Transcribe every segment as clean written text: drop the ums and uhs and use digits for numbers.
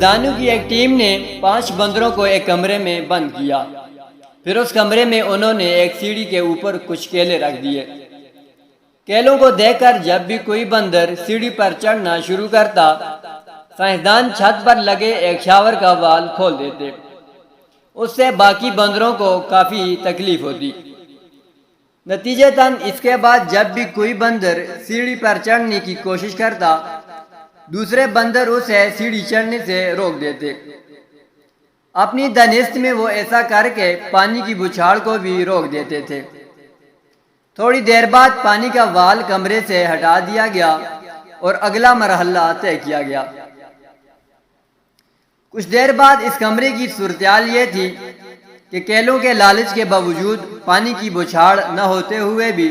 سائنسدانوں کی ایک ٹیم نے 5 بندروں کو ایک کمرے میں بند کیا۔ پھر اس کمرے میں انہوں نے ایک سیڑھی کے اوپر کچھ کیلے رکھ دیے۔ کیلوں کو دیکھ کر جب بھی کوئی بندر سیڑھی پر چڑھنا شروع کرتا، سائنسدان چھت پر لگے ایک شاور کا وال کھول دیتے۔ اس سے باقی بندروں کو کافی تکلیف ہوتی۔ نتیجتاً اس کے بعد جب بھی کوئی بندر سیڑھی پر چڑھنے کی کوشش کرتا، دوسرے بندر اسے سیڑھی چڑھنے سے روک دیتے۔ اپنی دانست میں وہ ایسا کر کے پانی کی بچھاڑ کو بھی روک دیتے تھے۔ تھوڑی دیر بعد پانی کا وال کمرے سے ہٹا دیا گیا اور اگلا مرحلہ طے کیا گیا۔ کچھ دیر بعد اس کمرے کی صورتحال یہ تھی کہ کیلوں کے لالچ کے باوجود پانی کی بچھاڑ نہ ہوتے ہوئے بھی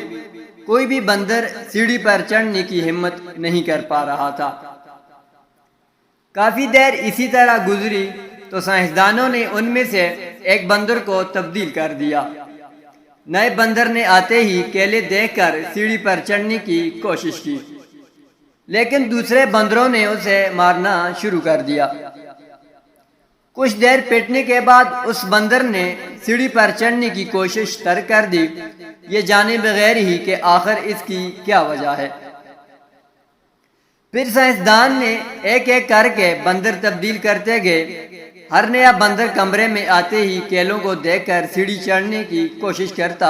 کوئی بھی بندر سیڑھی پر چڑھنے کی ہمت نہیں کر پا رہا تھا۔ کافی دیر اسی طرح گزری تو سائنسدانوں نے ان میں سے ایک بندر کو تبدیل کر دیا۔ نئے بندر نے آتے ہی کیلے دیکھ کر سیڑھی پر چڑھنے کی کوشش کی، لیکن دوسرے بندروں نے اسے مارنا شروع کر دیا۔ کچھ دیر پیٹنے کے بعد اس بندر نے سیڑھی پر چڑھنے کی کوشش ترک کر دی، یہ جانے بغیر ہی کہ آخر اس کی کیا وجہ ہے۔ پھر سائنسدان نے ایک ایک کر کے بندر تبدیل کرتے گئے۔ ہر نیا بندر کمرے میں آتے ہی کیلوں کو دیکھ کر سیڑھی چڑھنے کی کوشش کرتا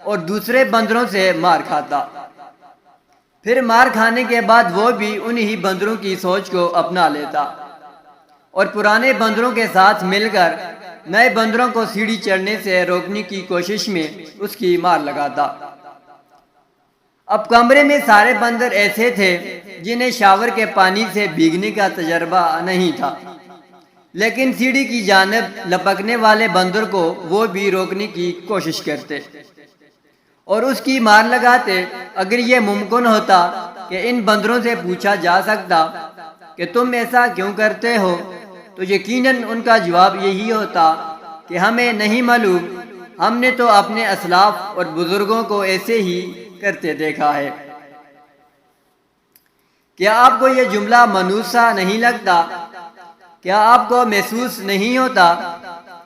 اور دوسرے بندروں سے مار کھاتا۔ پھر مار کھانے کے بعد وہ بھی انہی بندروں کی سوچ کو اپنا لیتا اور پرانے بندروں کے ساتھ مل کر نئے بندروں کو سیڑھی چڑھنے سے روکنے کی کوشش میں اس کی مار لگاتا۔ اب کمرے میں سارے بندر ایسے تھے جنہیں شاور کے پانی سے بھیگنے کا تجربہ نہیں تھا، لیکن سیڑھی کی جانب لپکنے والے بندر کو وہ بھی روکنے کی کوشش کرتے اور اس کی مار لگاتے۔ اگر یہ ممکن ہوتا کہ ان بندروں سے پوچھا جا سکتا کہ تم ایسا کیوں کرتے ہو، تو یقیناً ان کا جواب یہی ہوتا کہ ہمیں نہیں معلوم، ہم نے تو اپنے اسلاف اور بزرگوں کو ایسے ہی کرتے دیکھا ہے۔ کیا آپ کو یہ جملہ منحوس سا نہیں لگتا؟ کیا آپ کو محسوس نہیں ہوتا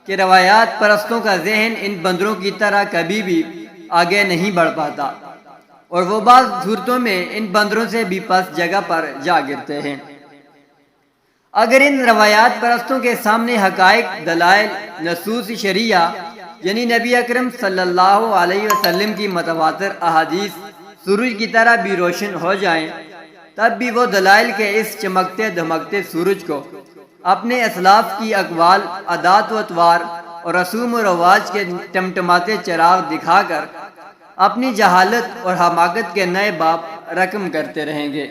کہ روایات پرستوں کا ذہن ان بندروں کی طرح کبھی بھی آگے نہیں بڑھ پاتا اور وہ بعض صورتوں میں ان بندروں سے بھی پس جگہ پر جا گرتے ہیں؟ اگر ان روایات پرستوں کے سامنے حقائق، دلائل، نصوص شرعیہ یعنی نبی اکرم صلی اللہ علیہ وسلم کی متواتر احادیث سورج کی طرح بھی روشن ہو جائیں، تب بھی وہ دلائل کے اس چمکتے دھمکتے سورج کو اپنے اسلاف کی اقوال، عادات و اطوار اور رسوم و رواج کے ٹمٹماتے چراغ دکھا کر اپنی جہالت اور حماقت کے نئے باب رقم کرتے رہیں گے۔